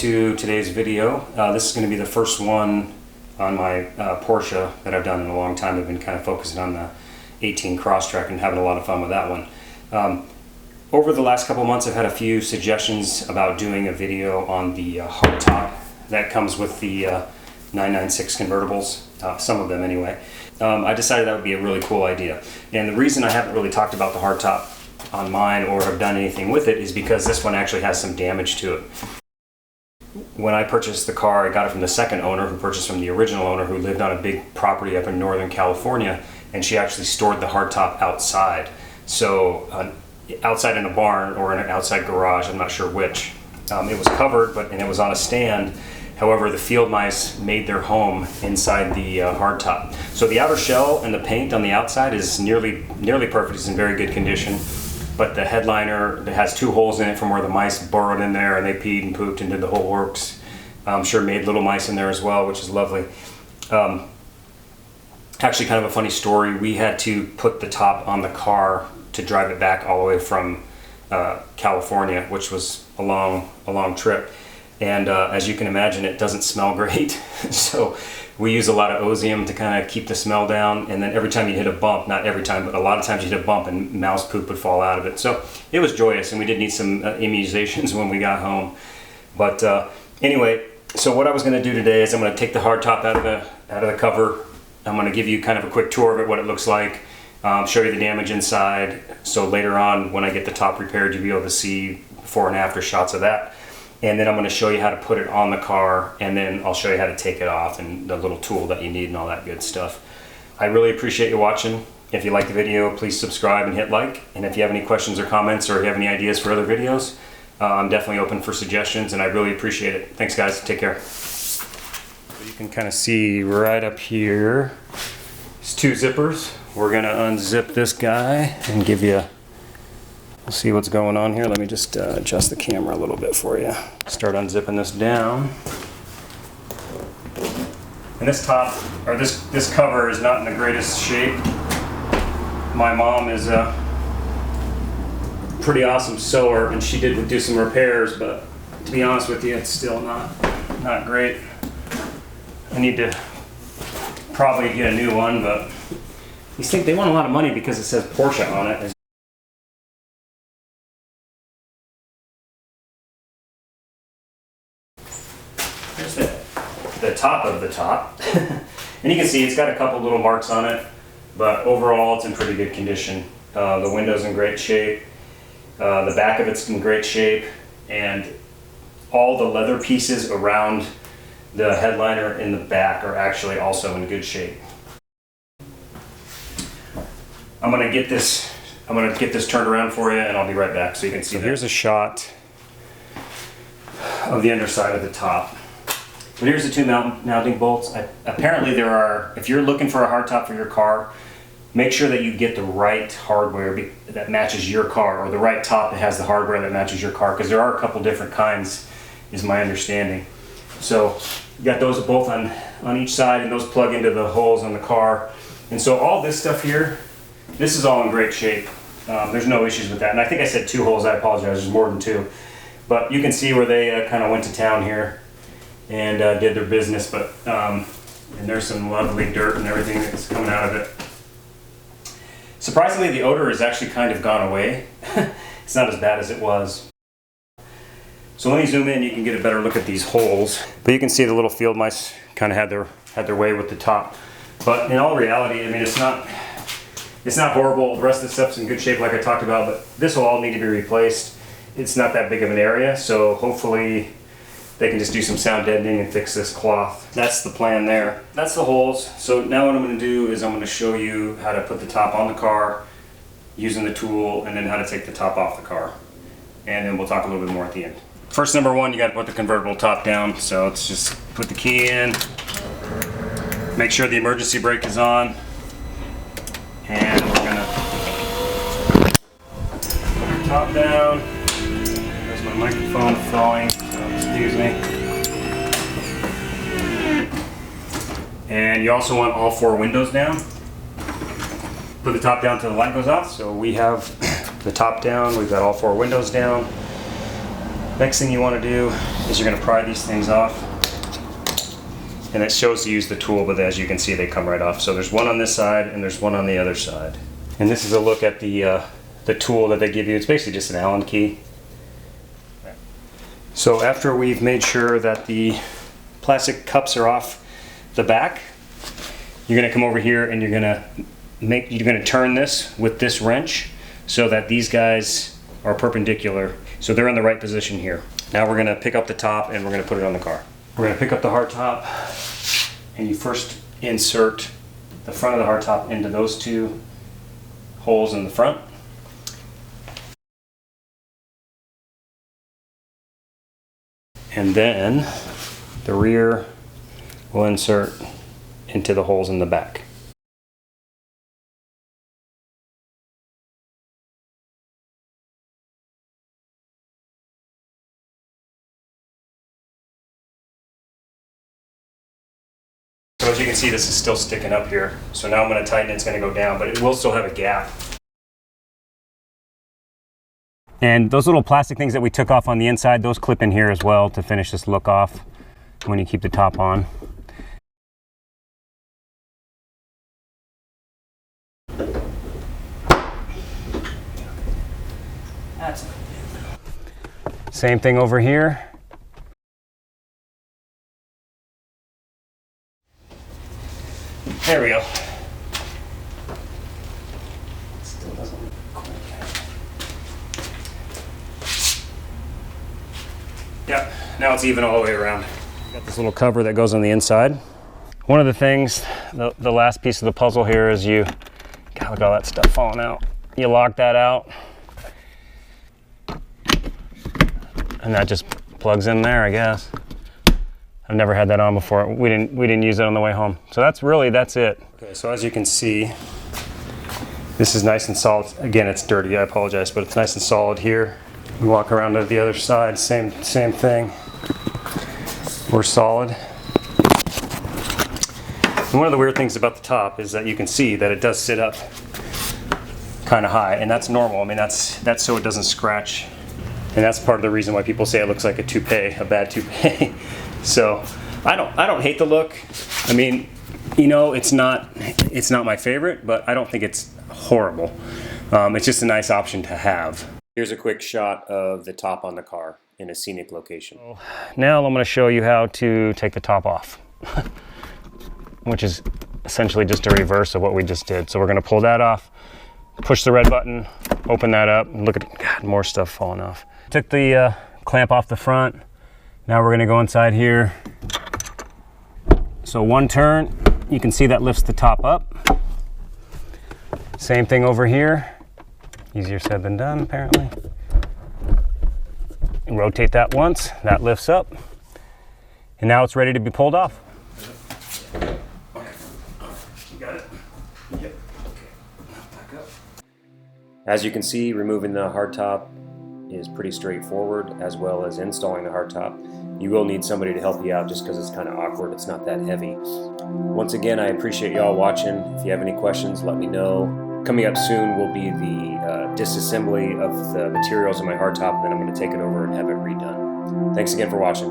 to today's video. This is going to be the first one on my Porsche that I've done in a long time. I've been kind of focusing on the 18 Crosstrek and having a lot of fun with that one. Over the last couple months, I've had a few suggestions about doing a video on the hardtop that comes with the 996 convertibles, some of them anyway. I decided that would be a really cool idea. And the reason I haven't really talked about the hardtop on mine or have done anything with it is because this one actually has some damage to it. When I purchased the car, I got it from the second owner who purchased from the original owner, who lived on a big property up in Northern California, and she actually stored the hardtop outside. So outside in a barn or in an outside garage, I'm not sure which. It was covered, and it was on a stand. However, the field mice made their home inside the hardtop. So the outer shell and the paint on the outside is nearly perfect. It's in very good condition. But the headliner, it has two holes in it from where the mice burrowed in there and they peed and pooped and did the whole works. I'm sure made little mice in there as well, which is lovely. Actually, kind of a funny story. We had to put the top on the car to drive it back all the way from California, which was a long trip. And as you can imagine, it doesn't smell great. So we use a lot of osium to kind of keep the smell down. And then every time you hit a bump, not every time, but a lot of times you hit a bump and mouse poop would fall out of it. So it was joyous, and we did need some immunizations when we got home. But anyway, so what I was going to do today is I'm going to take the hardtop out of the cover. I'm going to give you kind of a quick tour of it, what it looks like, show you the damage inside. So later on, when I get the top repaired, you'll be able to see before and after shots of that. And then I'm going to show you how to put it on the car, and then I'll show you how to take it off and the little tool that you need and all that good stuff. I really appreciate you watching. If you like the video, please subscribe and hit like. And if you have any questions or comments, or you have any ideas for other videos, I'm definitely open for suggestions, and I really appreciate it. Thanks guys, take care. So you can kind of see right up here, there's two zippers. We're going to unzip this guy and give you we'll see what's going on here. Let me just adjust the camera a little bit for you. Start unzipping this down. And this top, or this cover is not in the greatest shape. My mom is a pretty awesome sewer, and she did do some repairs, but to be honest with you, it's still not great. I need to probably get a new one, but these think they want a lot of money because it says Porsche on it. Here's the top of the top. And you can see it's got a couple little marks on it, but overall it's in pretty good condition. The window's in great shape. The back of it's in great shape, and all the leather pieces around the headliner in the back are actually also in good shape. I'm gonna get this turned around for you, and I'll be right back so you can see. So here's a shot of the underside of the top. But here's the two mounting bolts. Apparently there are, if you're looking for a hardtop for your car, make sure that you get the right hardware that matches your car, or the right top that has the hardware that matches your car, because there are a couple different kinds, is my understanding. So you got those both on each side, and those plug into the holes on the car. And so all this stuff here, this is all in great shape. There's no issues with that. And I think I said two holes, I apologize, there's more than two. But you can see where they kind of went to town here and did their business, but and there's some lovely dirt and everything that's coming out of it. Surprisingly, the odor has actually kind of gone away. It's not as bad as it was. So let me zoom in, you can get a better look at these holes. But you can see the little field mice kind of had their way with the top. But in all reality, I mean, it's not horrible. The rest of the stuff's in good shape like I talked about, but this will all need to be replaced. It's not that big of an area, so hopefully they can just do some sound deadening and fix this cloth. That's the plan there. That's the holes. So now what I'm going to do is I'm going to show you how to put the top on the car using the tool, and then how to take the top off the car. And then we'll talk a little bit more at the end. First, number one, you got to put the convertible top down. So let's just put the key in. Make sure the emergency brake is on. And we're going to put the top down. There's my microphone falling. Excuse me. And you also want all four windows down. Put the top down till the light goes off. So we have the top down, we've got all four windows down. Next thing you want to do is you're going to pry these things off. And it shows to use the tool, but as you can see, they come right off. So there's one on this side and there's one on the other side. And this is a look at the tool that they give you. It's basically just an Allen key. So after we've made sure that the plastic cups are off the back, you're going to come over here and you're going to turn this with this wrench so that these guys are perpendicular. So they're in the right position here. Now we're going to pick up the top and we're going to put it on the car. We're going to pick up the hardtop, and you first insert the front of the hardtop into those two holes in the front. And then the rear will insert into the holes in the back. So as you can see, this is still sticking up here. So now I'm going to tighten it, it's going to go down, but it will still have a gap. And those little plastic things that we took off on the inside, those clip in here as well to finish this look off when you keep the top on. Same thing over here. There we go. Still doesn't look quite. Yep, now it's even all the way around. Got this little cover that goes on the inside. One of the things, the last piece of the puzzle here is God, look at all that stuff falling out. You lock that out, and that just plugs in there, I guess. I've never had that on before. We didn't use it on the way home. So that's it. Okay, so as you can see, this is nice and solid. Again, it's dirty, I apologize, but it's nice and solid here. We walk around to the other side, same thing. We're solid. And one of the weird things about the top is that you can see that it does sit up kind of high, and that's normal. I mean, that's so it doesn't scratch. And that's part of the reason why people say it looks like a toupee, a bad toupee. So I don't hate the look. I mean, you know, it's not my favorite, but I don't think it's horrible. It's just a nice option to have. Here's a quick shot of the top on the car in a scenic location. Now I'm going to show you how to take the top off, which is essentially just a reverse of what we just did. So we're going to pull that off, push the red button, open that up, and look at, God, more stuff falling off. Took the clamp off the front. Now we're going to go inside here. So one turn, you can see that lifts the top up. Same thing over here. Easier said than done, apparently. Rotate that once, that lifts up. And now it's ready to be pulled off. Okay. You got it? Yep. Okay. Back up. As you can see, removing the hardtop is pretty straightforward, as well as installing the hardtop. You will need somebody to help you out just because it's kind of awkward. It's not that heavy. Once again, I appreciate y'all watching. If you have any questions, let me know. Coming up soon will be the disassembly of the materials in my hardtop, and then I'm going to take it over and have it redone. Thanks again for watching.